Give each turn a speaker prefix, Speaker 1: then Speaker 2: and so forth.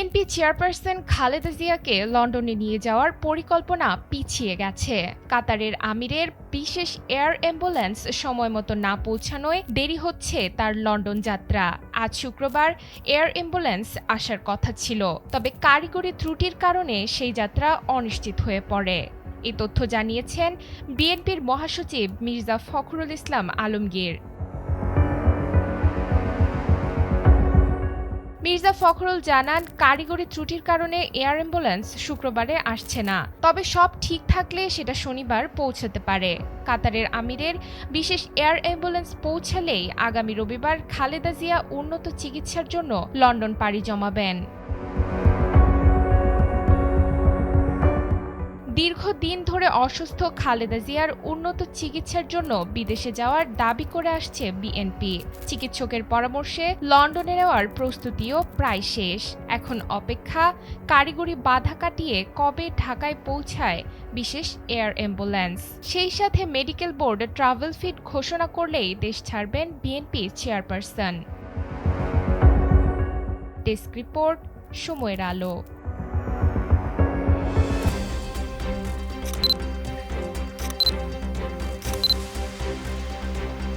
Speaker 1: BNP chairperson Khaleda জিয়াকে লন্ডনে নিয়ে যাওয়ার পরিকল্পনা পিছিয়ে গেছে। কাতারের আমিরের বিশেষ এয়ার অ্যাম্বুলেন্স সময়মতো না পৌঁছানোয় দেরি হচ্ছে তার লন্ডন যাত্রা। আজ শুক্রবার এয়ার অ্যাম্বুলেন্স আসার কথা ছিল, তবে কারিগরি ত্রুটির কারণে সেই যাত্রা অনিশ্চিত হয়ে পড়ে। এই তথ্য জানিয়েছেন বিএনপির মহাসচিব মির্জা ফখরুল ইসলাম আলমগীর। মির্জা ফখরুল জানান, কারিগরি ত্রুটির কারণে এয়ার অ্যাম্বুলেন্স শুক্রবারে আসছে না, তবে সব ঠিক থাকলে সেটা শনিবার পৌঁছাতে পারে। কাতারের আমিরের বিশেষ এয়ার অ্যাম্বুলেন্স পৌঁছালেই আগামী রবিবার খালেদা জিয়া উন্নত চিকিৎসার জন্য লন্ডন পাড়ি জমাবেন। দীর্ঘদিন ধরে অসুস্থ খালেদা জিয়ার উন্নত চিকিৎসার জন্য বিদেশে যাওয়ার দাবি করে আসছে বিএনপি। চিকিৎসকের পরামর্শে লন্ডনে নেওয়ার প্রস্তুতিও প্রায় শেষ। এখন অপেক্ষা কারিগরি বাধা কাটিয়ে কবে ঢাকায় পৌঁছায় বিশেষ এয়ার অ্যাম্বুলেন্স। সেই সাথে মেডিকেল বোর্ড ট্রাভেল ফিট ঘোষণা করলেই দেশ ছাড়বেন বিএনপি চেয়ারপারসন। ডেস্ক রিপোর্ট, সময়ের আলো।